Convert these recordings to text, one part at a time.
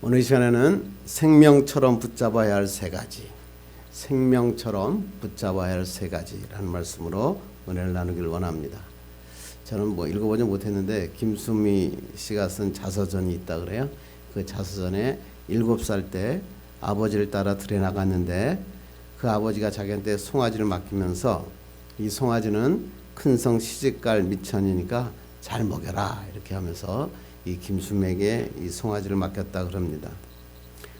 오늘 이 시간에는 생명처럼 붙잡아야 할 세 가지, 생명처럼 붙잡아야 할 세 가지라는 말씀으로 은혜를 나누기를 원합니다. 저는 읽어보지 못했는데 김수미 씨가 쓴 자서전이 있다 그래요. 그 자서전에 7살 때 아버지를 따라 들에 나갔는데 그 아버지가 자기한테 송아지를 맡기면서 이 송아지는 큰성 시집갈 미천이니까 잘 먹여라 이렇게 하면서 이 김수미에게 이 송아지를 맡겼다 그럽니다.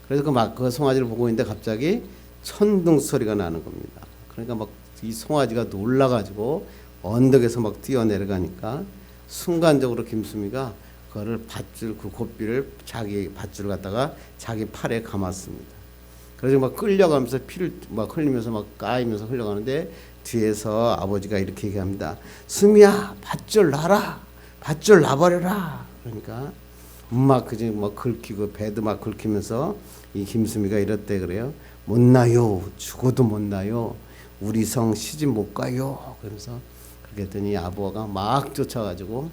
그래서 그 송아지를 보고 있는데 갑자기 천둥 소리가 나는 겁니다. 그러니까 이 송아지가 놀라가지고 언덕에서 뛰어내려가니까 순간적으로 김수미가 그거를 그 고삐를 자기 밧줄을 갖다가 자기 팔에 감았습니다. 그래서 끌려가면서 피를 흘리면서 까이면서 흘러가는데 뒤에서 아버지가 이렇게 얘기합니다. 수미야, 밧줄 놔라, 밧줄 놔버려라. 그러니까 긁히고 배도 긁히면서 이 김수미가 이랬대 그래요. 못 나요, 죽어도 못 나요, 우리 성 시집 못 가요. 그러면서 그렇게 했더니 아버가 막 쫓아가지고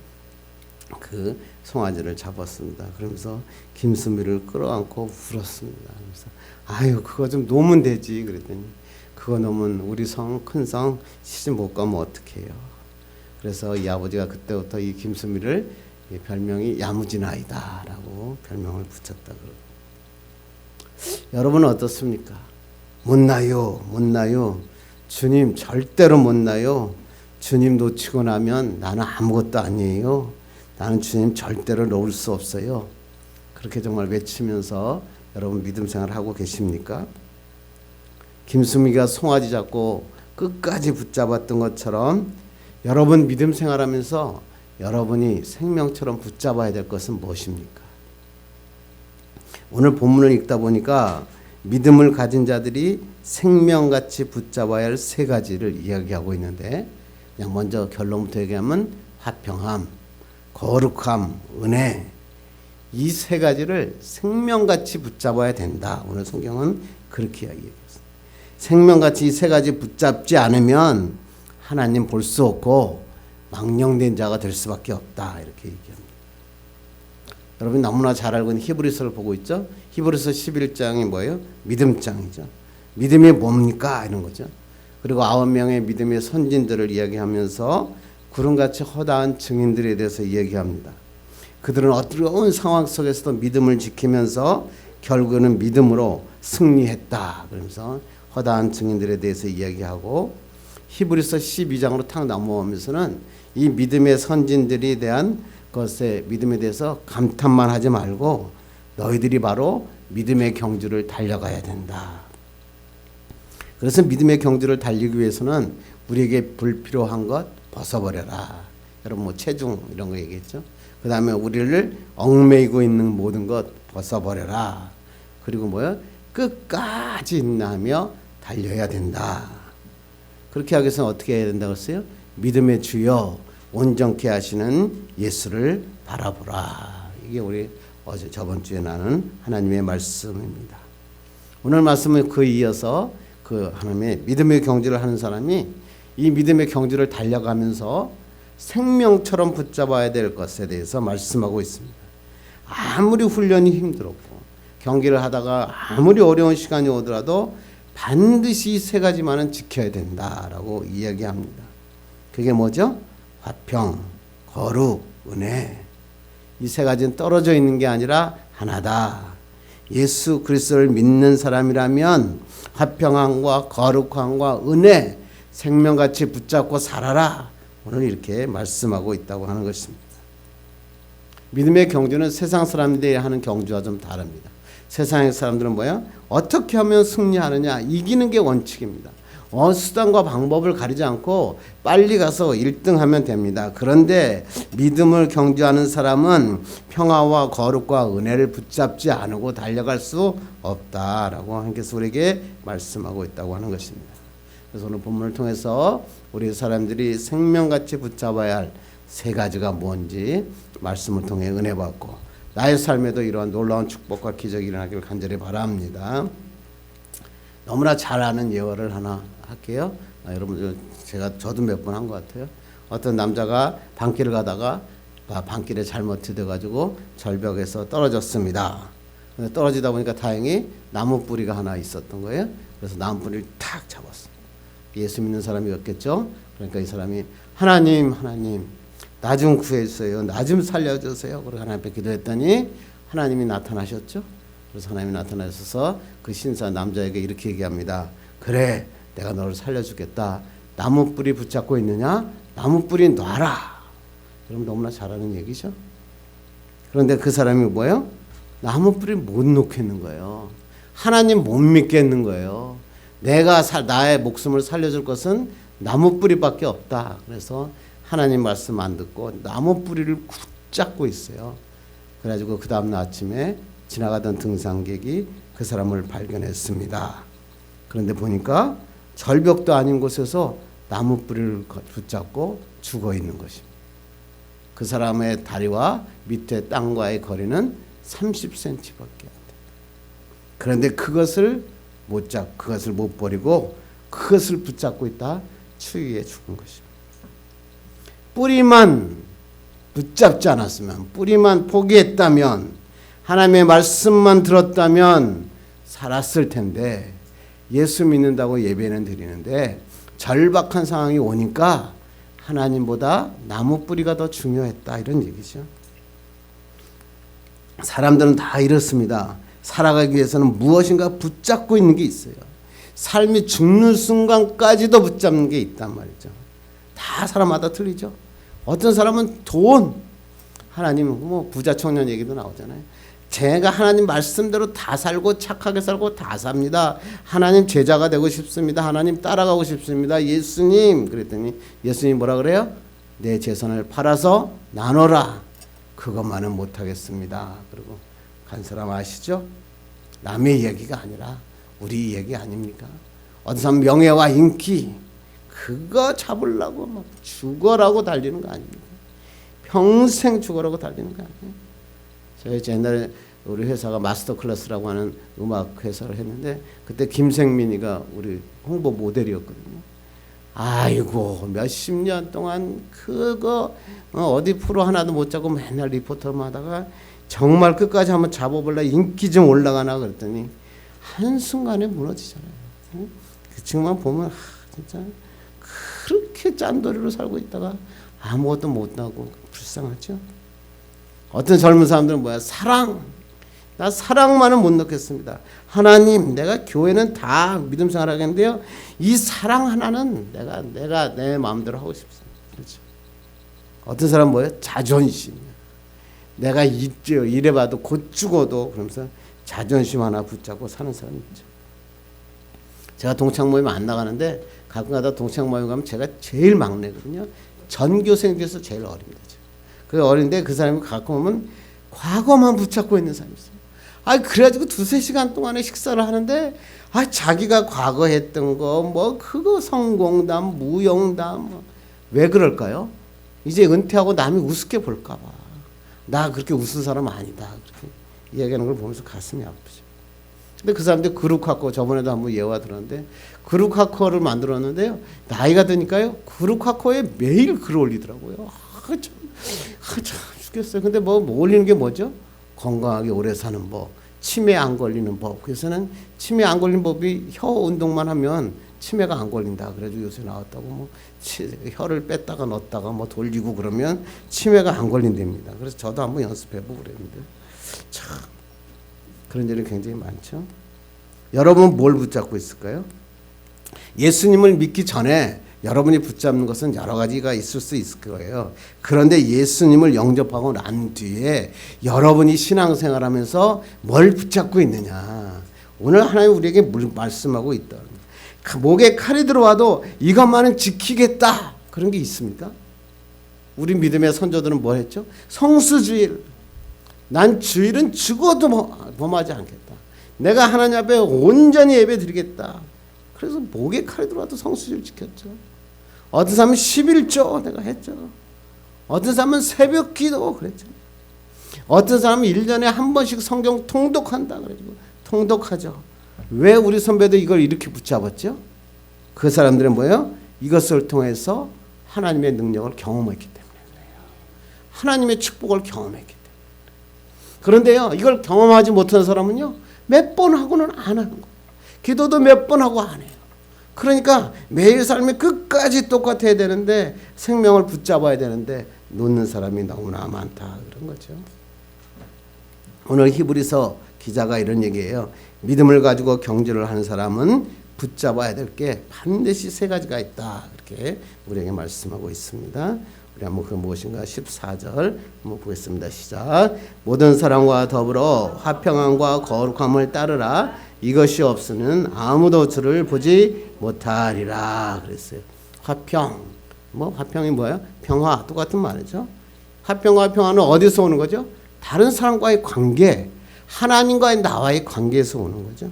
그 송아지를 잡았습니다. 그러면서 김수미를 끌어안고 울었습니다. 그래서 아유 그거 좀 놓으면 되지 그랬더니 그거 놓으면 우리 성 큰성 시집 못 가면 어떡해요. 그래서 이 아버지가 그때부터 이 김수미를 별명이 야무진 아이다라고 별명을 붙였다 그러고. 여러분은 어떻습니까? 못 나요, 못 나요. 주님 절대로 못 나요. 주님 놓치고 나면 나는 아무것도 아니에요. 나는 주님 절대로 놓을 수 없어요. 그렇게 정말 외치면서 여러분 믿음 생활하고 계십니까? 김수미가 송아지 잡고 끝까지 붙잡았던 것처럼 여러분 믿음 생활하면서 여러분이 생명처럼 붙잡아야 될 것은 무엇입니까? 오늘 본문을 읽다 보니까 믿음을 가진 자들이 생명같이 붙잡아야 할 세 가지를 이야기하고 있는데 그냥 먼저 결론부터 얘기하면 화평함, 거룩함, 은혜, 이 세 가지를 생명같이 붙잡아야 된다. 오늘 성경은 그렇게 이야기했습니다. 생명같이 이 세 가지 붙잡지 않으면 하나님 볼 수 없고 망령된 자가 될 수밖에 없다. 이렇게 얘기합니다. 여러분 너무나 잘 알고 있는 히브리서를 보고 있죠. 히브리서 11장이 뭐예요? 믿음장이죠. 믿음이 뭡니까? 이런 거죠. 그리고 9명의 믿음의 선진들을 이야기하면서 구름같이 허다한 증인들에 대해서 이야기합니다. 그들은 어려운 상황 속에서도 믿음을 지키면서 결국은 믿음으로 승리했다. 그러면서 허다한 증인들에 대해서 이야기하고 히브리서 12장으로 탁 넘어오면서는 이 믿음의 선진들에 대한 것에 믿음에 대해서 감탄만 하지 말고 너희들이 바로 믿음의 경주를 달려가야 된다. 그래서 믿음의 경주를 달리기 위해서는 우리에게 불필요한 것 벗어버려라. 여러분 체중 이런 거 얘기했죠. 그 다음에 우리를 얽매이고 있는 모든 것 벗어버려라. 그리고 끝까지 인내하며 달려야 된다. 그렇게 하기 위해서는 어떻게 해야 된다고 했어요? 믿음의 주여 온전케 하시는 예수를 바라보라. 이게 우리 저번 주에 나눈 하나님의 말씀입니다. 오늘 말씀은 그 이어서 그 하나님의 믿음의 경주를 하는 사람이 이 믿음의 경주를 달려가면서 생명처럼 붙잡아야 될 것에 대해서 말씀하고 있습니다. 아무리 훈련이 힘들었고 경기를 하다가 아무리 어려운 시간이 오더라도 반드시 이 세 가지만은 지켜야 된다라고 이야기합니다. 그게 뭐죠? 화평, 거룩, 은혜. 이 세 가지는 떨어져 있는 게 아니라 하나다. 예수 그리스도를 믿는 사람이라면 화평함과 거룩함과 은혜, 생명같이 붙잡고 살아라. 오늘 이렇게 말씀하고 있다고 하는 것입니다. 믿음의 경주는 세상 사람들이 하는 경주와 좀 다릅니다. 세상의 사람들은 어떻게 하면 승리하느냐, 이기는 게 원칙입니다. 수단과 방법을 가리지 않고 빨리 가서 1등하면 됩니다. 그런데 믿음을 경주하는 사람은 평화와 거룩과 은혜를 붙잡지 않고 달려갈 수 없다라고 하나님께서 우리에게 말씀하고 있다고 하는 것입니다. 그래서 오늘 본문을 통해서 우리 사람들이 생명같이 붙잡아야 할 세 가지가 뭔지 말씀을 통해 은혜 받고 나의 삶에도 이러한 놀라운 축복과 기적이 일어나기를 간절히 바랍니다. 너무나 잘 아는 예화를 하나 할게요. 여러분 저도 몇 번 한 것 같아요. 어떤 남자가 방길을 가다가 방길에 잘못 들어가지고 절벽에서 떨어졌습니다. 근데 떨어지다 보니까 다행히 나무 뿌리가 하나 있었던 거예요. 그래서 나무 뿌리를 탁 잡았어. 예수 믿는 사람이었겠죠. 그러니까 이 사람이 하나님 나 좀 구해주세요. 나 좀 살려주세요. 그리고 하나님 앞에 기도했더니 하나님이 나타나셨죠. 그래서 하나님이 나타나셔서 그 신사 남자에게 이렇게 얘기합니다. 그래, 내가 너를 살려주겠다. 나무 뿌리 붙잡고 있느냐? 나무 뿌리 놔라. 그럼 너무나 잘하는 얘기죠. 그런데 그 사람이 뭐예요? 나무 뿌리를 못 놓겠는 거예요. 하나님 못 믿겠는 거예요. 내가 나의 목숨을 살려줄 것은 나무 뿌리밖에 없다. 그래서 하나님 말씀 안 듣고 나무 뿌리를 붙잡고 있어요. 그래가지고 그 다음날 아침에 지나가던 등산객이 그 사람을 발견했습니다. 그런데 보니까 절벽도 아닌 곳에서 나무 뿌리를 붙잡고 죽어 있는 것입니다. 그 사람의 다리와 밑에 땅과의 거리는 30cm밖에 안 된다. 그런데 그것을 못 버리고 그것을 붙잡고 있다 추위에 죽은 것입니다. 뿌리만 붙잡지 않았으면, 뿌리만 포기했다면, 하나님의 말씀만 들었다면 살았을 텐데, 예수 믿는다고 예배는 드리는데 절박한 상황이 오니까 하나님보다 나무 뿌리가 더 중요했다, 이런 얘기죠. 사람들은 다 이렇습니다. 살아가기 위해서는 무엇인가 붙잡고 있는 게 있어요. 삶이 죽는 순간까지도 붙잡는 게 있단 말이죠. 다 사람마다 틀리죠. 어떤 사람은 돈, 하나님 뭐 부자 청년 얘기도 나오잖아요. 제가 하나님 말씀대로 다 살고 착하게 살고 다 삽니다. 하나님 제자가 되고 싶습니다. 하나님 따라가고 싶습니다. 예수님, 그랬더니 예수님 뭐라 그래요? 내 재산을 팔아서 나눠라. 그것만은 못하겠습니다. 그리고 간 사람 아시죠? 남의 얘기가 아니라 우리 얘기 아닙니까? 어떤 사람 명예와 인기 그거 잡으려고 막 죽어라고 달리는 거 아닙니까? 평생 죽어라고 달리는 거 아니에요? 저희 옛날에 우리 회사가 마스터 클래스라고 하는 음악 회사를 했는데 그때 김생민이가 우리 홍보 모델이었거든요. 아이고 몇십 년 동안 그거 어디 프로 하나도 못 잡고 맨날 리포터만 하다가 정말 끝까지 한번 잡아볼라 인기 좀 올라가나 그랬더니 한순간에 무너지잖아요. 그 친구만 보면 진짜 그렇게 짠돌이로 살고 있다가 아무것도 못하고 불쌍하죠. 어떤 젊은 사람들은 뭐야? 나 사랑만은 못 넣겠습니다. 하나님, 내가 교회는 다 믿음 생활하겠는데요. 이 사랑 하나는 내가 내 마음대로 하고 싶습니다. 그렇죠. 어떤 사람은 뭐예요? 자존심. 내가 이래봐도 곧 죽어도 그러면서 자존심 하나 붙잡고 사는 사람이 있죠. 제가 동창 모임 안 나가는데 가끔가다 동창 모임 가면 제가 제일 막내거든요. 전교생 중에서 제일 어립니다. 그 어린데 그 사람이 가끔 오면 과거만 붙잡고 있는 사람이 있어요. 그래가지고 두세 시간 동안에 식사를 하는데 자기가 과거 했던 거 뭐 그거 성공담 무용담 왜 그럴까요? 이제 은퇴하고 남이 우습게 볼까 봐. 나 그렇게 웃은 사람 아니다. 그렇게 이야기하는 걸 보면서 가슴이 아프죠. 근데 그 사람들 그룹학교 저번에도 한번 예화 들었는데 그룹학교를 만들었는데요. 나이가 드니까요. 그룹학교에 매일 글 올리더라고요. 참 죽겠어요. 근데 뭐 올리는 게 뭐죠? 건강하게 오래 사는 법, 치매 안 걸리는 법. 그래서는 치매 안 걸리는 법이 혀 운동만 하면 치매가 안 걸린다. 그래도 요새 나왔다고 뭐 혀를 뺐다가 넣었다가 뭐 돌리고 그러면 치매가 안 걸린답니다. 그래서 저도 한번 연습해보고 그랬는데 참 그런 일이 굉장히 많죠. 여러분 뭘 붙잡고 있을까요? 예수님을 믿기 전에 여러분이 붙잡는 것은 여러 가지가 있을 수 있을 거예요. 그런데 예수님을 영접하고 난 뒤에 여러분이 신앙생활하면서 뭘 붙잡고 있느냐. 오늘 하나님 우리에게 말씀하고 있다. 목에 칼이 들어와도 이것만은 지키겠다. 그런 게 있습니까? 우리 믿음의 선조들은 뭐 했죠? 성수주일. 난 주일은 죽어도 범하지 않겠다. 내가 하나님 앞에 온전히 예배 드리겠다. 그래서 목에 칼이 들어와도 성수주일 지켰죠. 어떤 사람은 11조 내가 했죠. 어떤 사람은 새벽 기도 그랬죠. 어떤 사람은 1년에 한 번씩 성경 통독한다 그래가지고 통독하죠. 왜 우리 선배도 이걸 이렇게 붙잡았죠? 그 사람들은 뭐예요? 이것을 통해서 하나님의 능력을 경험했기 때문에 그래요. 하나님의 축복을 경험했기 때문에. 그런데요, 이걸 경험하지 못한 사람은요, 몇 번 하고는 안 하는 거예요. 기도도 몇 번 하고 안 해요. 그러니까 매일 삶이 끝까지 똑같아야 되는데, 생명을 붙잡아야 되는데 놓는 사람이 너무나 많다, 그런 거죠. 오늘 히브리서 기자가 이런 얘기예요. 믿음을 가지고 경주를 하는 사람은 붙잡아야 될 게 반드시 세 가지가 있다, 그렇게 우리에게 말씀하고 있습니다. 우리 한번 그 무엇인가 14절 한번 보겠습니다. 시작. 모든 사람과 더불어 화평함과 거룩함을 따르라. 이것이 없으면 아무도 주를 보지 못하리라, 그랬어요. 화평, 화평이 뭐예요? 평화, 똑같은 말이죠. 화평과 평화는 어디서 오는 거죠? 다른 사람과의 관계, 하나님과의 나와의 관계에서 오는 거죠.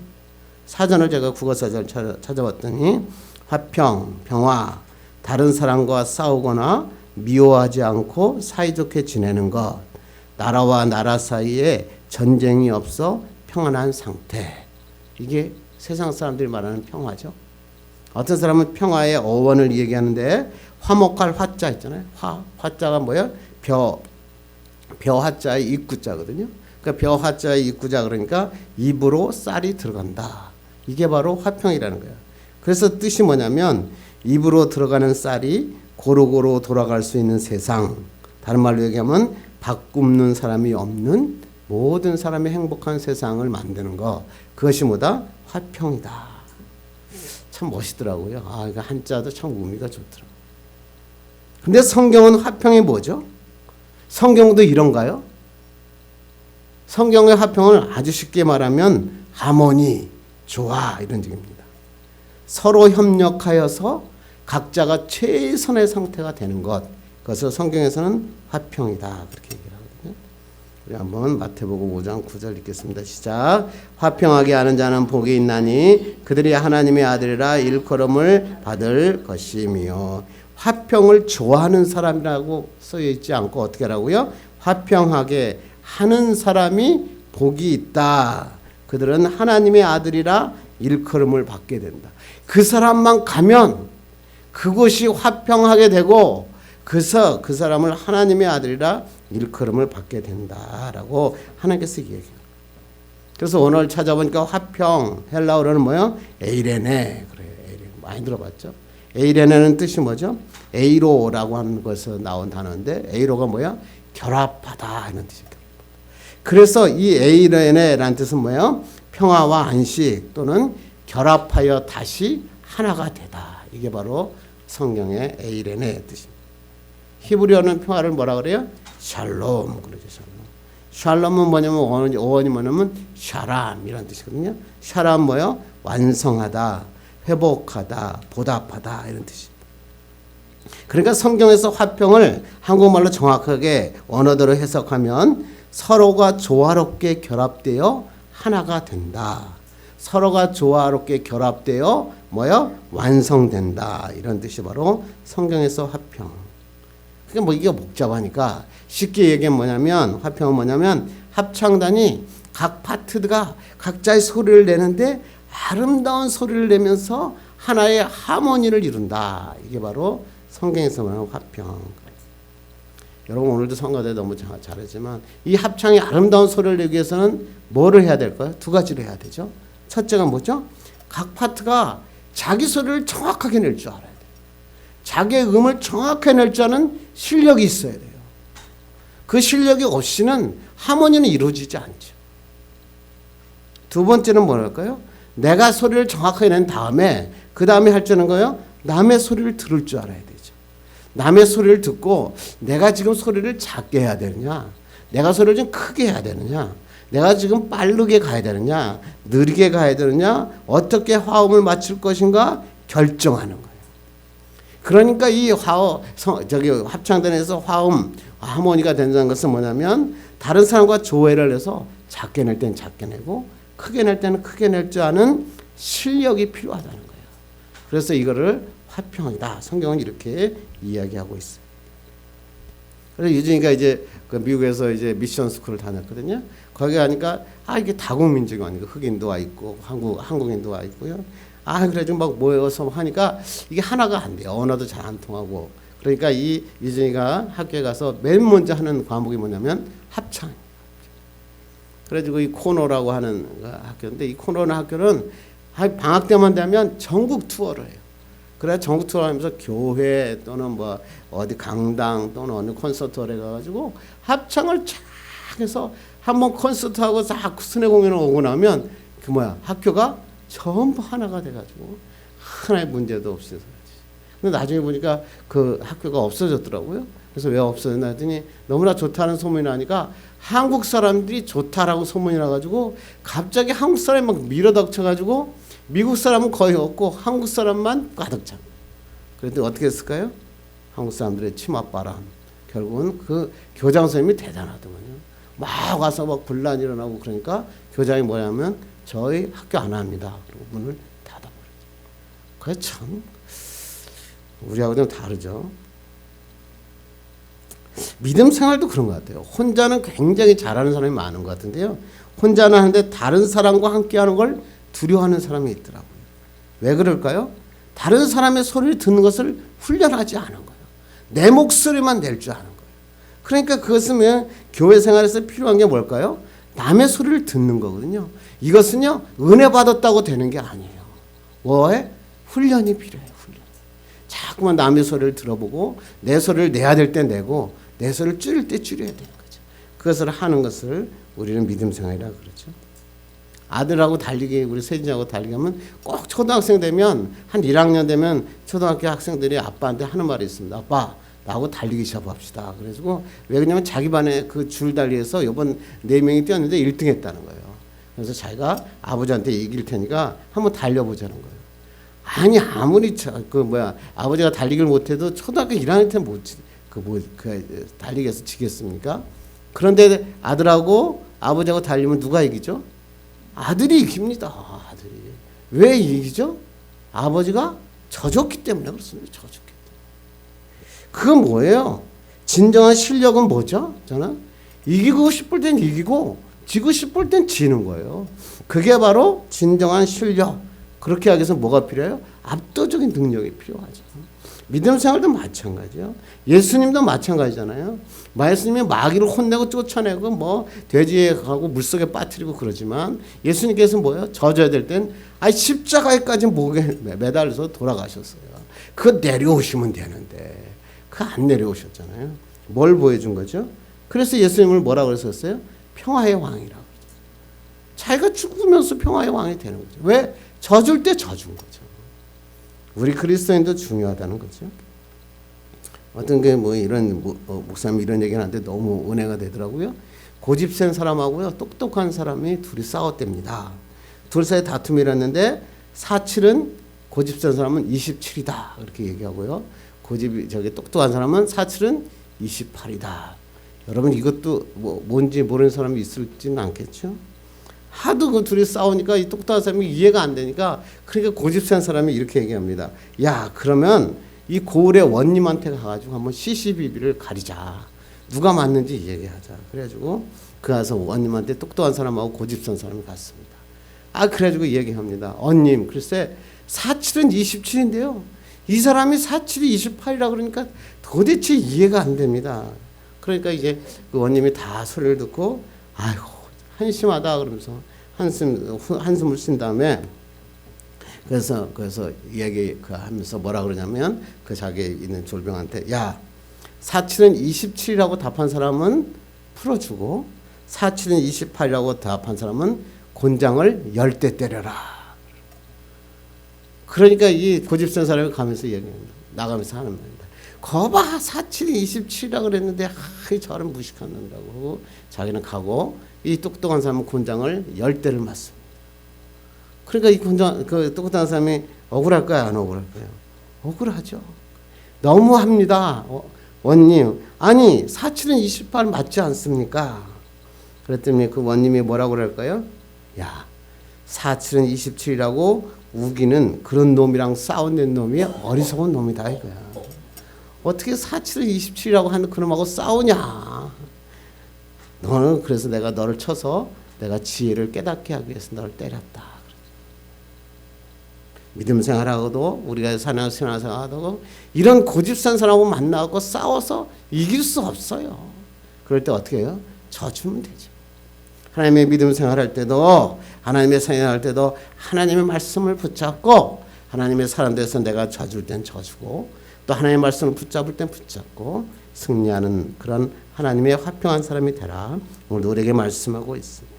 사전을 제가 국어사전을 찾아봤더니 화평, 평화, 다른 사람과 싸우거나 미워하지 않고 사이좋게 지내는 것, 나라와 나라 사이에 전쟁이 없어 평안한 상태, 이게 세상 사람들이 말하는 평화죠. 어떤 사람은 평화의 어원을 얘기하는데, 화목할 화자 있잖아요. 화자가 뭐예요? 벼 화자의 입구자거든요. 그러니까 벼 화자의 입구자, 그러니까 입으로 쌀이 들어간다, 이게 바로 화평이라는 거예요. 그래서 뜻이 뭐냐면, 입으로 들어가는 쌀이 고루고루 돌아갈 수 있는 세상, 다른 말로 얘기하면 밥 굶는 사람이 없는 모든 사람이 행복한 세상을 만드는 것, 그것이 뭐다? 화평이다. 참 멋있더라고요. 이거 한자도 참 의미가 좋더라고요. 근데 성경은 화평이 뭐죠? 성경도 이런가요? 성경의 화평을 아주 쉽게 말하면 하모니, 조화, 이런 뜻입니다. 서로 협력하여서 각자가 최선의 상태가 되는 것, 그것을 성경에서는 화평이다, 그렇게 얘기를 하거든요. 우리 한번 마태복음 5장 9절 읽겠습니다. 시작. 화평하게 하는 자는 복이 있나니 그들이 하나님의 아들이라 일컬음을 받을 것이며. 화평을 좋아하는 사람이라고 써져 있지 않고 어떻게 하라고요? 화평하게 하는 사람이 복이 있다. 그들은 하나님의 아들이라 일컬음을 받게 된다. 그 사람만 가면 그곳이 화평하게 되고, 그래서 그 사람을 하나님의 아들이라 일컬음을 받게 된다라고 하나님께서 얘기해요. 그래서 오늘 찾아보니까 화평, 헬라어로는 뭐예요? 에이레네, 그래요. 에이레네. 많이 들어봤죠? 에이레네는 뜻이 뭐죠? 에이로라고 하는 것에서 나온 단어인데, 에이로가 뭐야? 결합하다, 이런 뜻이에요. 그래서 이 에이레네라는 뜻은 뭐예요? 평화와 안식 또는 결합하여 다시 하나가 되다. 이게 바로 성경의 에이레네의 뜻입니다. 히브리어는 평화를 뭐라 그래요? 샬롬, 그러죠. 샬롬은 뭐냐면 어원이 뭐냐면 샤람, 이런 뜻이거든요. 샤람 뭐요? 완성하다, 회복하다, 보답하다, 이런 뜻입니다. 그러니까 성경에서 화평을 한국말로 정확하게 원어대로 해석하면 서로가 조화롭게 결합되어 하나가 된다. 서로가 조화롭게 결합되어 뭐요? 완성된다, 이런 뜻이 바로 성경에서 화평. 그러니까 이게 복잡하니까 쉽게 얘기하면 뭐냐면, 화평은 뭐냐면 합창단이 각 파트가 각자의 소리를 내는데 아름다운 소리를 내면서 하나의 하모니를 이룬다. 이게 바로 성경에서 말하는 화평. 여러분 오늘도 성가대 너무 잘하지만 이 합창이 아름다운 소리를 내기 위해서는 뭐를 해야 될까요? 두 가지를 해야 되죠. 첫째가 뭐죠? 각 파트가 자기 소리를 정확하게 낼 줄 알아야 돼요. 자기의 음을 정확하게 낼 줄 아는 실력이 있어야 돼요. 그 실력이 없이는 하모니는 이루어지지 않죠. 두 번째는 뭐랄까요? 내가 소리를 정확하게 낸 다음에 그 다음에 할 줄은 거예요? 남의 소리를 들을 줄 알아야 되죠. 남의 소리를 듣고 내가 지금 소리를 작게 해야 되느냐, 내가 소리를 좀 크게 해야 되느냐, 내가 지금 빠르게 가야 되느냐, 느리게 가야 되느냐, 어떻게 화음을 맞출 것인가 결정하는 거예요. 그러니까 이 합창단에서 화음, 하모니가 된다는 것은 뭐냐면 다른 사람과 조회를 해서 작게 낼 때는 작게 내고 크게 낼 때는 크게 낼 줄 아는 실력이 필요하다는 거예요. 그래서 이거를 화평이다. 성경은 이렇게 이야기하고 있어요. 그래서 유진이가 이제 그 미국에서 이제 미션 스쿨을 다녔거든요. 거기 가니까 이게 다국민족이 아니고 흑인도 와 있고 한국인도 와 있고요. 그래가지고 막 모여서 하니까 이게 하나가 안 돼요. 언어도 잘 안 통하고. 그러니까 이 유진이가 학교에 가서 맨 먼저 하는 과목이 뭐냐면 합창. 그래가지고 이 코너라고 하는 학교인데, 이 코너는 학교는 방학 때만 되면 전국 투어를 해요. 그래 전국 투어를 하면서 교회 또는 뭐 어디 강당 또는 어느 콘서트홀에 가가지고 합창을 쫙 해서 한번 콘서트하고 싹 순회 공연을 오고 나면 그 학교가 전부 하나가 돼가지고 하나의 문제도 없어서. 근데 나중에 보니까 그 학교가 없어졌더라고요. 그래서 왜 없어졌나 했더니 너무나 좋다는 소문이 나니까 한국 사람들이 좋다라고 소문이 나가지고 갑자기 한국 사람이 막 밀어닥쳐가지고 미국 사람은 거의 없고 한국 사람만 가득 차. 그런데 어떻게 했을까요? 한국 사람들의 치맛바람. 결국은 그 교장 선생님이 대단하더군요. 막 와서 막 분란 일어나고 그러니까 교장이 뭐냐면 저희 학교 안 합니다. 그리고 문을 닫아버리죠. 그게 참 우리하고 좀 다르죠. 믿음 생활도 그런 것 같아요. 혼자는 굉장히 잘하는 사람이 많은 것 같은데요. 혼자는 하는데 다른 사람과 함께하는 걸 두려워하는 사람이 있더라고요. 왜 그럴까요? 다른 사람의 소리를 듣는 것을 훈련하지 않은 거예요. 내 목소리만 낼 줄 아는 거예요. 그러니까 그것은 교회 생활에서 필요한 게 뭘까요? 남의 소리를 듣는 거거든요. 이것은요, 은혜 받았다고 되는 게 아니에요. 뭐에? 훈련이 필요해요. 훈련. 자꾸만 남의 소리를 들어보고 내 소리를 내야 될 때 내고 내 소리를 줄일 때 줄여야 되는 거죠. 그것을 하는 것을 우리는 믿음 생활이라고 그러죠. 아들하고 달리기, 우리 세진이하고 달리기 하면 꼭 초등학생 되면 한 1학년 되면 초등학교 학생들이 아빠한테 하는 말이 있습니다. 아빠, 나하고 달리기 시합합시다. 그래가지고 왜 그러냐면 자기 반에 그 줄 달리에서 이번 4명이 뛰었는데 1등 했다는 거예요. 그래서 자기가 아버지한테 이길 테니까 한번 달려보자는 거예요. 아니 아무리 아버지가 달리기를 못해도 초등학교 1학년 때 달리기에서 지겠습니까? 그런데 아들하고 아버지하고 달리면 누가 이기죠? 아들이 이깁니다. 아들이. 왜 이기죠? 아버지가 져줬기 때문에 그렇습니다. 져줬기 때문에. 그건 뭐예요? 진정한 실력은 뭐죠? 저는 이기고 싶을 땐 이기고 지고 싶을 땐 지는 거예요. 그게 바로 진정한 실력. 그렇게 하기 위해서 뭐가 필요해요? 압도적인 능력이 필요하죠. 믿음 생활도 마찬가지요. 예수님도 마찬가지잖아요. 예수님이 마귀를 혼내고 쫓아내고 뭐 돼지에 가고 물속에 빠뜨리고 그러지만 예수님께서 뭐예요? 져줘야 될 땐 십자가에까지 목에 매달려서 돌아가셨어요. 그거 내려오시면 되는데 그거 안 내려오셨잖아요. 뭘 보여준 거죠? 그래서 예수님을 뭐라고 그랬었어요? 평화의 왕이라고. 자기가 죽으면서 평화의 왕이 되는 거죠. 왜? 져줄 때 져준 거죠. 우리 그리스도인도 중요하다는 거죠. 어떤 게 이런 목사님 이런 얘기를 하는데 너무 은혜가 되더라고요. 고집센 사람하고요 똑똑한 사람이 둘이 싸웠답니다. 둘 사이 다툼이 일었는데 47은 고집센 사람은 27이다 그렇게 얘기하고요. 똑똑한 사람은 47은 28이다. 여러분 이것도 뭔지 모르는 사람이 있을지는 않겠죠. 하도 그 둘이 싸우니까 이 똑똑한 사람이 이해가 안 되니까 그러니까 고집센 사람이 이렇게 얘기합니다. 야 그러면 이 고을의 원님한테 가가지고 한번 시시비비를 가리자. 누가 맞는지 얘기하자. 그래가지고 그 가서 원님한테 똑똑한 사람하고 고집센 사람이 갔습니다. 그래가지고 얘기합니다. 원님 글쎄 47은 27인데요. 이 사람이 47이 28이라 그러니까 도대체 이해가 안 됩니다. 그러니까 이제 그 원님이 다 소리를 듣고 아이고 한심하다 그러면서 한숨을 쉰 다음에 그래서 얘기하면서 뭐라 그러냐면 그 자기에 있는 졸병한테 야 47은 27이라고 답한 사람은 풀어주고 47은 28이라고 답한 사람은 곤장을 10대 때려라. 그러니까 이 고집센 사람이 가면서 얘기합니다. 나가면서 하는 말입니다. 거봐 47이 27이라고 그랬는데 저런 무식한 놈이라고 자기는 가고 이 똑똑한 사람은 곤장을 10대를 맞습니다. 그러니까 이 그 똑똑한 사람이 억울할까요? 안 억울할까요? 억울하죠. 너무합니다. 원님. 아니 47은 28 맞지 않습니까? 그랬더니 그 원님이 뭐라고 그럴까요? 야 47은 27이라고 우기는 그런 놈이랑 싸우는 놈이 어리석은 놈이다 이거야. 어떻게 47은 27이라고 하는 그놈하고 싸우냐. 너는 그래서 내가 너를 쳐서 내가 지혜를 깨닫게 하기 위해서 너를 때렸다. 믿음 생활하고도 우리가 신앙생활하고 이런 고집센 사람하고 만나고 싸워서 이길 수 없어요. 그럴 때 어떻게 해요? 져주면 되죠. 하나님의 믿음 생활할 때도 하나님의 생활할 때도 하나님의 말씀을 붙잡고 하나님의 사람 돼서 내가 져줄 땐 져주고 또 하나님의 말씀을 붙잡을 땐 붙잡고 승리하는 그런 하나님의 화평한 사람이 되라. 오늘 우리에게 말씀하고 있습니다.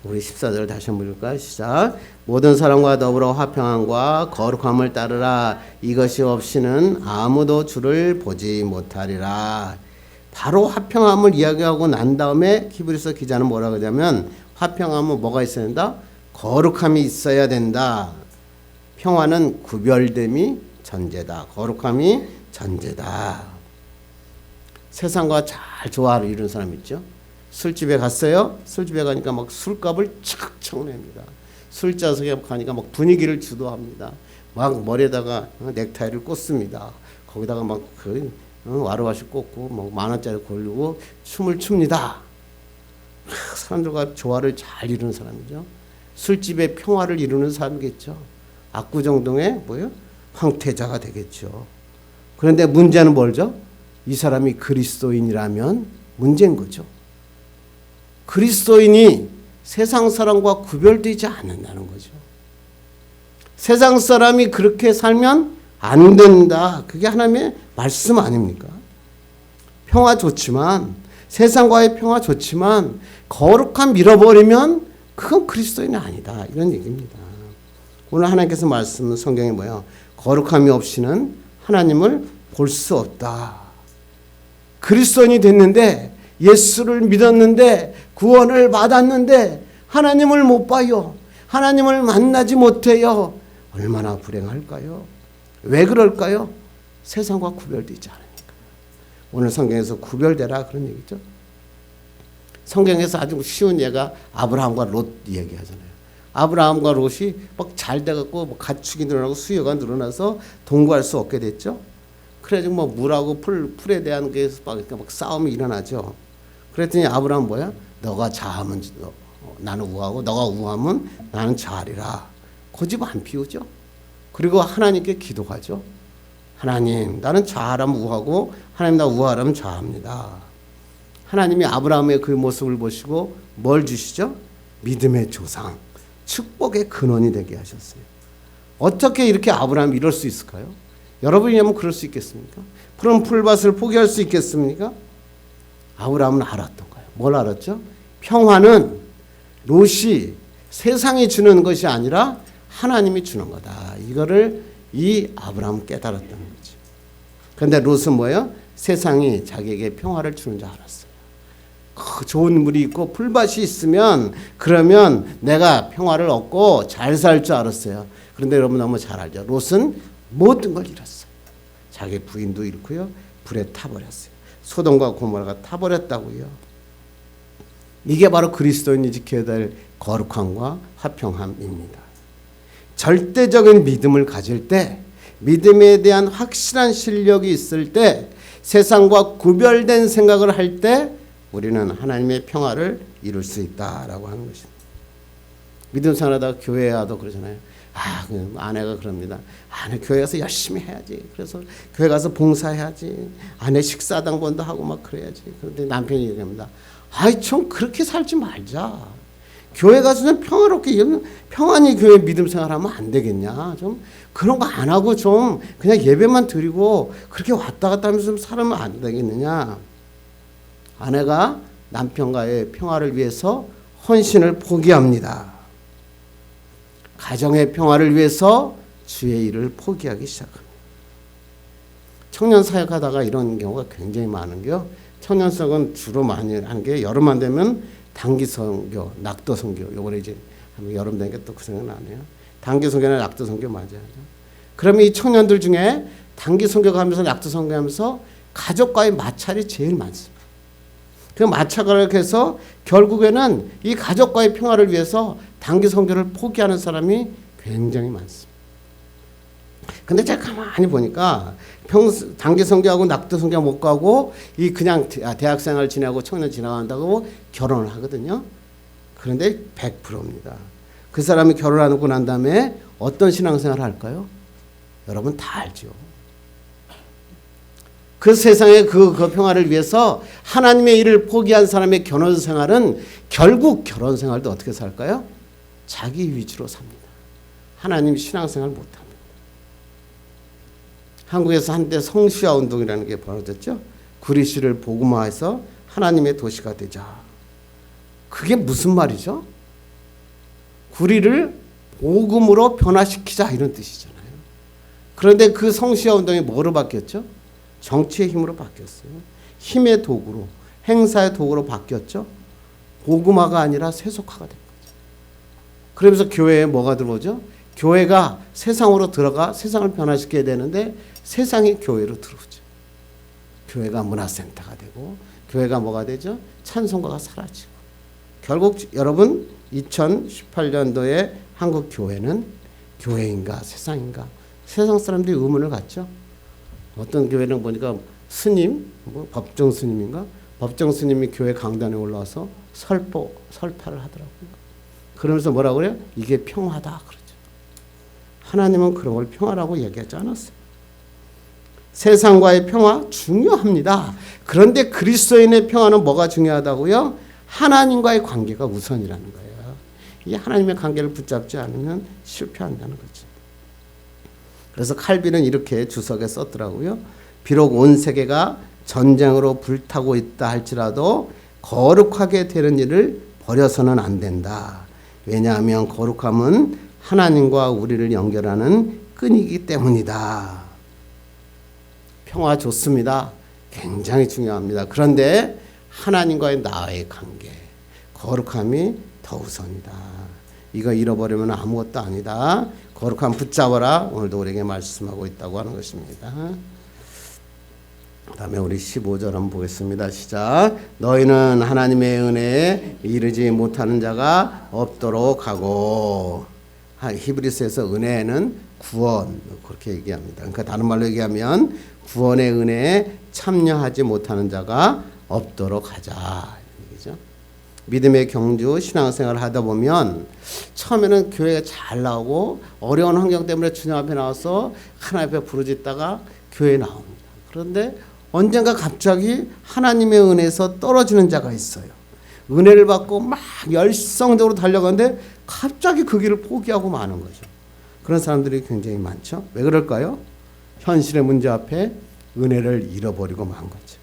우리 14절 다시 한번 읽을까요? 시작. 모든 사람과 더불어 화평함과 거룩함을 따르라. 이것이 없이는 아무도 주를 보지 못하리라. 바로 화평함을 이야기하고 난 다음에 히브리서 기자는 뭐라고 하냐면 화평함은 뭐가 있어야 된다? 거룩함이 있어야 된다. 평화는 구별됨이 전제다. 거룩함이 전제다. 세상과 잘 조화를 이루는 사람 있죠? 술집에 갔어요. 술집에 가니까 막 술값을 착착 냅니다. 술자석에 가니까 막 분위기를 주도합니다. 막 머리에다가 넥타이를 꽂습니다. 거기다가 막 와르와시 꽂고 막 10,000원짜리 걸고 춤을 춥니다. 사람들과 조화를 잘 이루는 사람이죠. 술집의 평화를 이루는 사람이겠죠. 압구정동의 뭐요? 황태자가 되겠죠. 그런데 문제는 뭘죠? 이 사람이 그리스도인이라면 문제인 거죠. 그리스도인이 세상 사람과 구별되지 않는다는 거죠. 세상 사람이 그렇게 살면 안 된다. 그게 하나님의 말씀 아닙니까? 평화 좋지만 세상과의 평화 좋지만 거룩함 잃어버리면 그건 그리스도인이 아니다. 이런 얘기입니다. 오늘 하나님께서 말씀은 성경에 뭐예요? 거룩함이 없이는 하나님을 볼 수 없다. 그리스도인이 됐는데 예수를 믿었는데 구원을 받았는데 하나님을 못 봐요. 하나님을 만나지 못해요. 얼마나 불행할까요? 왜 그럴까요? 세상과 구별되지 않으니까. 오늘 성경에서 구별되라 그런 얘기죠. 성경에서 아주 쉬운 예가 아브라함과 롯 얘기하잖아요. 아브라함과 롯이 막 잘 돼갖고 가축이 늘어나고 수요가 늘어나서 동거할 수 없게 됐죠. 그래가지고 뭐 물하고 풀에 대한 게 막 싸움이 일어나죠. 그랬더니 아브라함 뭐야? 너가 자하면 나는 우하고 너가 우하면 나는 자하리라. 고집 안 피우죠. 그리고 하나님께 기도하죠. 하나님 나는 자하라면 우하고 하나님 나 우하라면 자합니다. 하나님이 아브라함의 그 모습을 보시고 뭘 주시죠? 믿음의 조상, 축복의 근원이 되게 하셨어요. 어떻게 이렇게 아브라함이 이럴 수 있을까요? 여러분이라면 그럴 수 있겠습니까? 푸른 풀밭을 포기할 수 있겠습니까? 아브라함은 알았던 거예요. 뭘 알았죠? 평화는 롯이 세상이 주는 것이 아니라 하나님이 주는 거다. 이거를 이 아브라함은 깨달았다는 거죠. 그런데 롯은 뭐예요? 세상이 자기에게 평화를 주는 줄 알았어요. 좋은 물이 있고 풀밭이 있으면 그러면 내가 평화를 얻고 잘 살 줄 알았어요. 그런데 여러분 너무 잘 알죠. 롯은 모든 걸 잃었어요. 자기 부인도 잃고요. 불에 타버렸어요. 소돔과 고모라가 타버렸다고요. 이게 바로 그리스도인이 지켜야 될 거룩함과 화평함입니다. 절대적인 믿음을 가질 때, 믿음에 대한 확실한 실력이 있을 때, 세상과 구별된 생각을 할 때 우리는 하나님의 평화를 이룰 수 있다라고 하는 것입니다. 믿음 생활하다가 교회에 와도 그러잖아요. 아내가 그럽니다. 아내 교회 가서 열심히 해야지. 그래서 교회 가서 봉사해야지. 아내 식사당번도 하고 막 그래야지. 그런데 남편이 얘기합니다. 좀 그렇게 살지 말자. 교회 가서는 평화롭게 평안히 교회 믿음 생활하면 안 되겠냐. 좀 그런 거 안 하고 좀 그냥 예배만 드리고 그렇게 왔다 갔다 하면서 좀 살면 안 되겠느냐. 아내가 남편과의 평화를 위해서 헌신을 포기합니다. 가정의 평화를 위해서 주의 일을 포기하기 시작합니다. 청년 사역하다가 이런 경우가 굉장히 많은 게요. 청년 사역은 주로 많이 하는 게 여름만 되면 단기 선교, 낙도 선교. 요번에 이제 여름 되니까 또 그 생각 나네요. 단기 선교나 낙도 선교 맞아요. 그러면 이 청년들 중에 단기 선교 가면서 낙도 선교 하면서 가족과의 마찰이 제일 많습니다. 그 마찰을 해서 결국에는 이 가족과의 평화를 위해서 단기 선교를 포기하는 사람이 굉장히 많습니다. 근데 제가 가만히 보니까 단기 선교하고 낙도 선교 못 가고 이 그냥 대학생활 지나고 청년 지나간다고 결혼을 하거든요. 그런데 100%입니다. 그 사람이 결혼하고 난 다음에 어떤 신앙생활을 할까요? 여러분 다 알죠. 그 세상의 그 평화를 위해서 하나님의 일을 포기한 사람의 결혼 생활은 결국 결혼 생활도 어떻게 살까요? 자기 위주로 삽니다. 하나님 신앙생활 못합니다. 한국에서 한때 성시화 운동이라는 게 벌어졌죠. 구리시를 복음화해서 하나님의 도시가 되자. 그게 무슨 말이죠? 구리를 복음으로 변화시키자 이런 뜻이잖아요. 그런데 그 성시화 운동이 뭐로 바뀌었죠? 정치의 힘으로 바뀌었어요. 힘의 도구로, 행사의 도구로 바뀌었죠. 복음화가 아니라 세속화가 된 거죠. 그러면서 교회에 뭐가 들어오죠? 교회가 세상으로 들어가 세상을 변화시켜야 되는데 세상이 교회로 들어오죠. 교회가 문화센터가 되고 교회가 뭐가 되죠? 찬송가가 사라지고. 결국 여러분 2018년도에 한국 교회는 교회인가 세상인가? 세상 사람들이 의문을 갖죠. 어떤 교회는 보니까 스님, 법정 스님인가? 법정 스님이 교회 강단에 올라와서 설파를 하더라고요. 그러면서 뭐라고 그래요? 이게 평화다 그러죠. 하나님은 그런 걸 평화라고 얘기하지 않았어요. 세상과의 평화 중요합니다. 그런데 그리스도인의 평화는 뭐가 중요하다고요? 하나님과의 관계가 우선이라는 거예요. 이 하나님의 관계를 붙잡지 않으면 실패한다는 거죠. 그래서 칼빈은 이렇게 주석에 썼더라고요. 비록 온 세계가 전쟁으로 불타고 있다 할지라도 거룩하게 되는 일을 버려서는 안 된다. 왜냐하면 거룩함은 하나님과 우리를 연결하는 끈이기 때문이다. 평화 좋습니다. 굉장히 중요합니다. 그런데 하나님과의 나의 관계, 거룩함이 더 우선이다. 이거 잃어버리면 아무것도 아니다. 거룩함 붙잡아라. 오늘도 우리에게 말씀하고 있다고 하는 것입니다. 그 다음에 우리 15절 한번 보겠습니다. 시작. 너희는 하나님의 은혜에 이르지 못하는 자가 없도록 하고. 히브리서에서 은혜는 구원 그렇게 얘기합니다. 그러니까 다른 말로 얘기하면 구원의 은혜에 참여하지 못하는 자가 없도록 하자. 얘기죠. 믿음의 경주 신앙생활을 하다 보면 처음에는 교회가 잘 나오고 어려운 환경 때문에 주님 앞에 나와서 하나님 앞에 부르짖다가 교회에 나옵니다. 그런데 언젠가 갑자기 하나님의 은혜에서 떨어지는 자가 있어요. 은혜를 받고 막 열성적으로 달려가는데 갑자기 그 길을 포기하고 마는 거죠. 그런 사람들이 굉장히 많죠. 왜 그럴까요? 현실의 문제 앞에 은혜를 잃어버리고 만 거죠.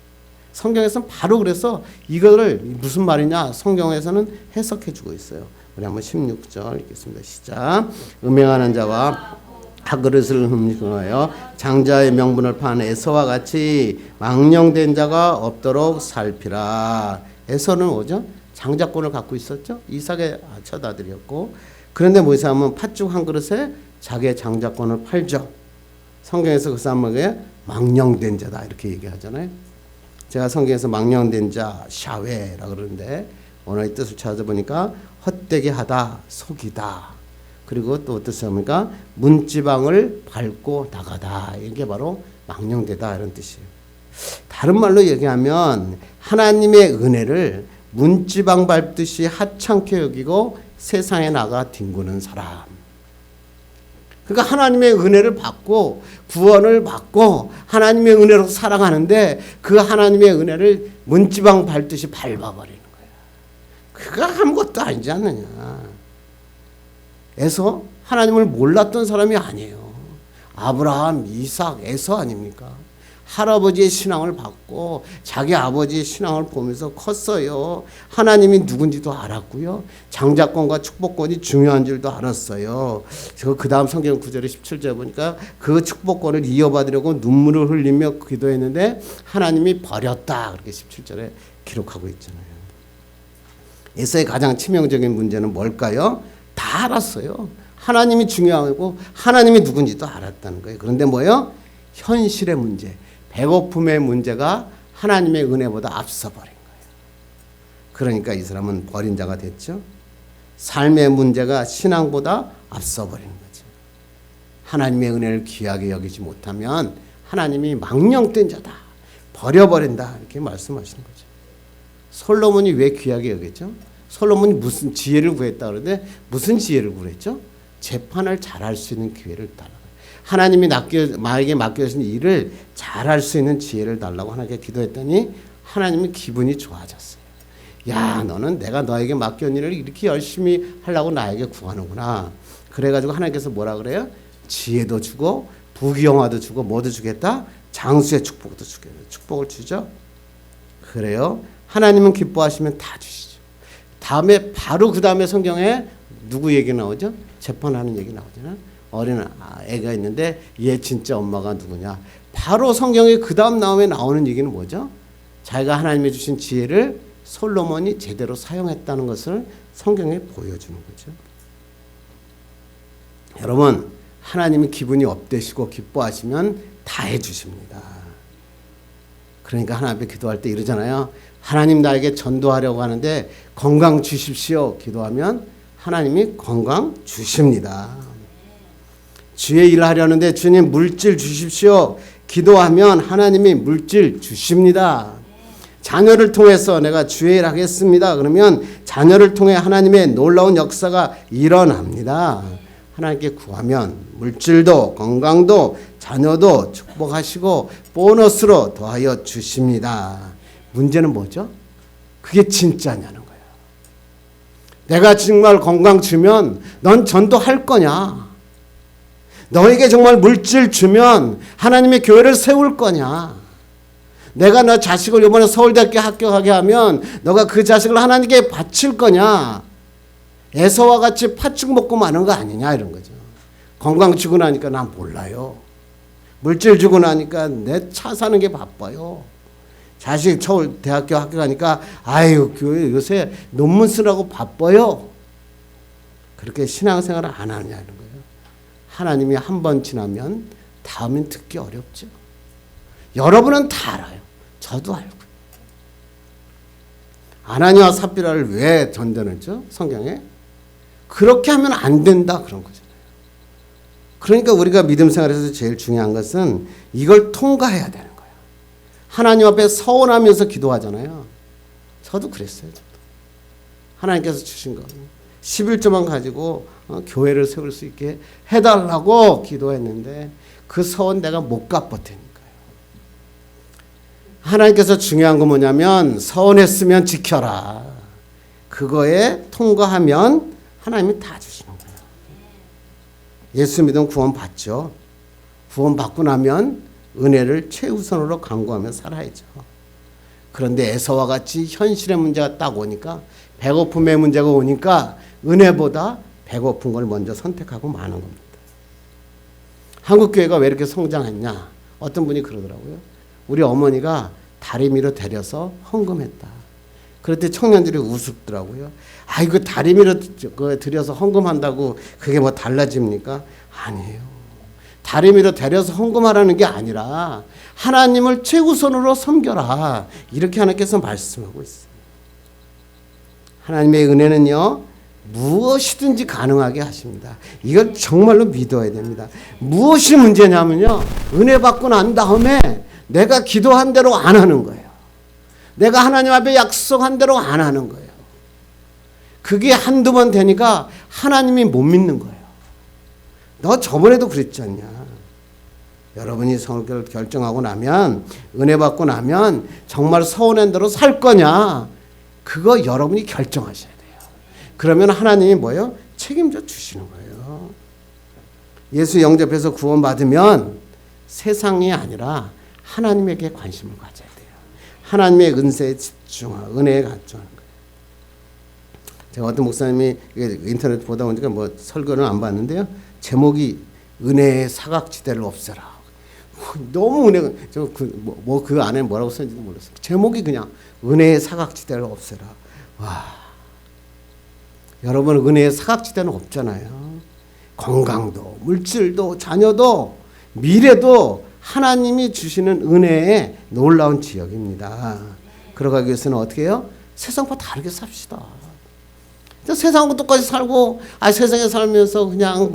성경에서는 바로 그래서 이거를 무슨 말이냐 성경에서는 해석해 주고 있어요. 우리 한번 16절 읽겠습니다. 시작. 음행하는 자와 핫그릇을 흠식하여 장자의 명분을 판 에서와 같이 망령된 자가 없도록 살피라. 에서는 뭐죠? 장자권을 갖고 있었죠. 이삭의 맏아들이었고 그런데 모세하면 팥죽 한 그릇에 자기의 장자권을 팔죠. 성경에서 그 사람에게 망령된 자다 이렇게 얘기하잖아요. 제가 성경에서 망령된 자 샤웨라 그러는데 오늘 뜻을 찾아보니까 헛되게 하다, 속이다. 그리고 또 어떤 뜻입니까? 문지방을 밟고 나가다. 이게 바로 망령되다 이런 뜻이에요. 다른 말로 얘기하면 하나님의 은혜를 문지방 밟듯이 하찮게 여기고 세상에 나가 뒹구는 사람. 그러니까 하나님의 은혜를 받고 구원을 받고 하나님의 은혜로 살아가는데 그 하나님의 은혜를 문지방 밟듯이 밟아버리는 거야. 그거 아무것도 아니지 않느냐. 에서 하나님을 몰랐던 사람이 아니에요. 아브라함, 이삭, 에서 아닙니까? 할아버지의 신앙을 받고 자기 아버지의 신앙을 보면서 컸어요. 하나님이 누군지도 알았고요. 장자권과 축복권이 중요한 줄도 알았어요. 그 다음 성경 9절에 17절에 보니까 그 축복권을 이어받으려고 눈물을 흘리며 기도했는데 하나님이 버렸다. 그렇게 17절에 기록하고 있잖아요. 에서의 가장 치명적인 문제는 뭘까요? 다 알았어요. 하나님이 중요하고 하나님이 누군지도 알았다는 거예요. 그런데 뭐예요? 현실의 문제. 배고픔의 문제가 하나님의 은혜보다 앞서버린 거예요. 그러니까 이 사람은 버린 자가 됐죠. 삶의 문제가 신앙보다 앞서버린 거죠. 하나님의 은혜를 귀하게 여기지 못하면 하나님이 망령된 자다. 버려버린다. 이렇게 말씀하시는 거죠. 솔로몬이 왜 귀하게 여겼죠? 솔로몬이 무슨 지혜를 구했다 그러는데 무슨 지혜를 구했죠? 재판을 잘할 수 있는 기회를 달라. 하나님이 나에게 맡겨주신 일을 잘할 수 있는 지혜를 달라고 하나님께 기도했더니 하나님이 기분이 좋아졌어요. 야, 너는 내가 너에게 맡겨온 일을 이렇게 열심히 하려고 나에게 구하는구나. 그래가지고 하나님께서 뭐라 그래요? 지혜도 주고 부귀영화도 주고 뭐도 주겠다? 장수의 축복도 주겠다. 축복을 주죠. 그래요. 하나님은 기뻐하시면 다 주시죠. 다음에 바로 그 다음에 성경에 누구 얘기 나오죠? 재판하는 얘기 나오잖아요. 어린 애가 있는데 얘 진짜 엄마가 누구냐? 바로 성경에 그 다음 나오는 얘기는 뭐죠? 자기가 하나님이 주신 지혜를 솔로몬이 제대로 사용했다는 것을 성경에 보여주는 거죠. 여러분, 하나님이 기분이 업되시고 기뻐하시면 다 해주십니다. 그러니까 하나님 앞에 기도할 때 이러잖아요. 하나님 나에게 전도하려고 하는데 건강 주십시오. 기도하면 하나님이 건강 주십니다. 주의 일 하려는데 주님 물질 주십시오. 기도하면 하나님이 물질 주십니다. 자녀를 통해서 내가 주의 일 하겠습니다. 그러면 자녀를 통해 하나님의 놀라운 역사가 일어납니다. 하나님께 구하면 물질도 건강도 자녀도 축복하시고 보너스로 더하여 주십니다. 문제는 뭐죠? 그게 진짜냐는 거예요. 내가 정말 건강 주면 넌 전도할 거냐? 너에게 정말 물질 주면 하나님의 교회를 세울 거냐? 내가 너 자식을 이번에 서울대학교 합격하게 하면 너가 그 자식을 하나님께 바칠 거냐? 에서와 같이 팥죽 먹고 마는 거 아니냐 이런 거죠. 건강 주고 나니까 난 몰라요. 물질 주고 나니까 내 차 사는 게 바빠요. 자식 서울 대학교 합격하니까 아유 교회 요새 논문 쓰라고 바빠요. 그렇게 신앙생활을 안 하느냐는 거예요. 하나님이 한 번 지나면 다음엔 듣기 어렵죠. 여러분은 다 알아요. 저도 알고. 아나니와 삽비라를 왜 전도했죠? 성경에. 그렇게 하면 안 된다 그런 거잖아요. 그러니까 우리가 믿음 생활에서 제일 중요한 것은 이걸 통과해야 되는 거예요. 하나님 앞에 서원하면서 기도하잖아요. 저도 그랬어요. 저도. 하나님께서 주신 거 11조만 가지고 교회를 세울 수 있게 해달라고 기도했는데 그 서원 내가 못 갚았다니까요. 하나님께서 중요한 건 뭐냐면 서원했으면 지켜라. 그거에 통과하면 하나님이 다 주시는 거예요. 예수 믿으면 구원 받죠. 구원 받고 나면 은혜를 최우선으로 강구하며 살아야죠. 그런데 에서와 같이 현실의 문제가 딱 오니까 배고픔의 문제가 오니까 은혜보다 배고픈 걸 먼저 선택하고 마는 겁니다. 한국교회가 왜 이렇게 성장했냐? 어떤 분이 그러더라고요. 우리 어머니가 다리미로 데려서 헌금했다. 그럴 때 청년들이 우습더라고요. 아이고 다리미로 들여서 헌금한다고 그게 뭐 달라집니까? 아니에요. 다리미로 데려서 헌금하라는 게 아니라 하나님을 최우선으로 섬겨라. 이렇게 하나님께서 말씀하고 있어요. 하나님의 은혜는요. 무엇이든지 가능하게 하십니다. 이걸 정말로 믿어야 됩니다. 무엇이 문제냐면요. 은혜 받고 난 다음에 내가 기도한 대로 안 하는 거예요. 내가 하나님 앞에 약속한 대로 안 하는 거예요. 그게 한두 번 되니까 하나님이 못 믿는 거예요. 너 저번에도 그랬지 않냐. 여러분이 성결을 결정하고 나면 은혜 받고 나면 정말 서원한 대로 살 거냐. 그거 여러분이 결정하셔야 돼요. 그러면 하나님이 뭐예요? 책임져 주시는 거예요. 예수 영접해서 구원받으면 세상이 아니라 하나님에게 관심을 가져야 돼요. 하나님의 은혜에 집중하고 은혜에 집중하는 거예요. 제가 어떤 목사님이 인터넷 보다 보니까 뭐 설교는 안 봤는데요. 제목이 은혜의 사각지대를 없애라. 너무 은혜가 그 안에 뭐라고 썼는지도 몰랐어요. 제목이 그냥 은혜의 사각지대를 없애라. 와, 여러분 은혜의 사각지대는 없잖아요. 건강도 물질도 자녀도 미래도 하나님이 주시는 은혜의 놀라운 지역입니다. 그러기 위해서는 어떻게 해요? 세상과 다르게 삽시다. 세상하고 똑같이 살고, 세상에 살면서 그냥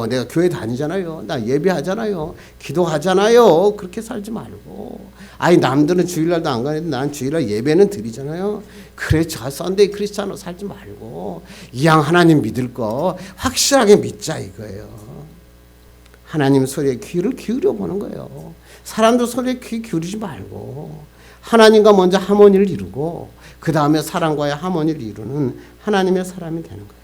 내가 교회 다니잖아요. 나 예배하잖아요. 기도하잖아요. 그렇게 살지 말고. 남들은 주일날도 안 가는데 난 주일날 예배는 드리잖아요. 그래, 저 썬데이 크리스찬으로 살지 말고, 이왕 하나님 믿을 거 확실하게 믿자 이거예요. 하나님 소리에 귀를 기울여 보는 거예요. 사람들 소리에 귀 기울이지 말고 하나님과 먼저 하모니를 이루고 그 다음에 사람과의 하모니를 이루는 하나님의 사람이 되는 거예요.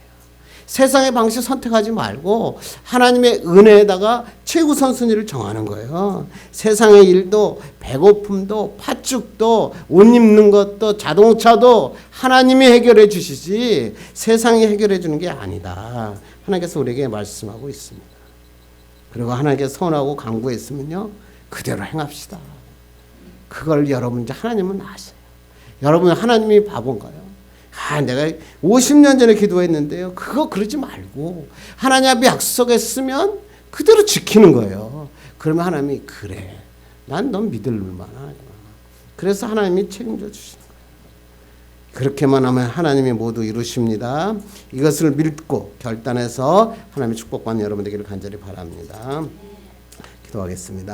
세상의 방식 선택하지 말고 하나님의 은혜에다가 최우선순위를 정하는 거예요. 세상의 일도 배고픔도 팥죽도 옷 입는 것도 자동차도 하나님이 해결해 주시지 세상이 해결해 주는 게 아니다. 하나님께서 우리에게 말씀하고 있습니다. 그리고 하나님께 선하고 강구했으면요 그대로 행합시다. 그걸 여러분 이제 하나님은 아세요. 여러분 하나님이 바본가요? 내가 50년 전에 기도했는데요. 그거 그러지 말고 하나님 앞에 약속했으면 그대로 지키는 거예요. 그러면 하나님이 그래. 난 넌 믿을 만하구나. 그래서 하나님이 책임져 주시는 거예요. 그렇게만 하면 하나님이 모두 이루십니다. 이것을 믿고 결단해서 하나님의 축복받는 여러분 되기를 간절히 바랍니다. 기도하겠습니다.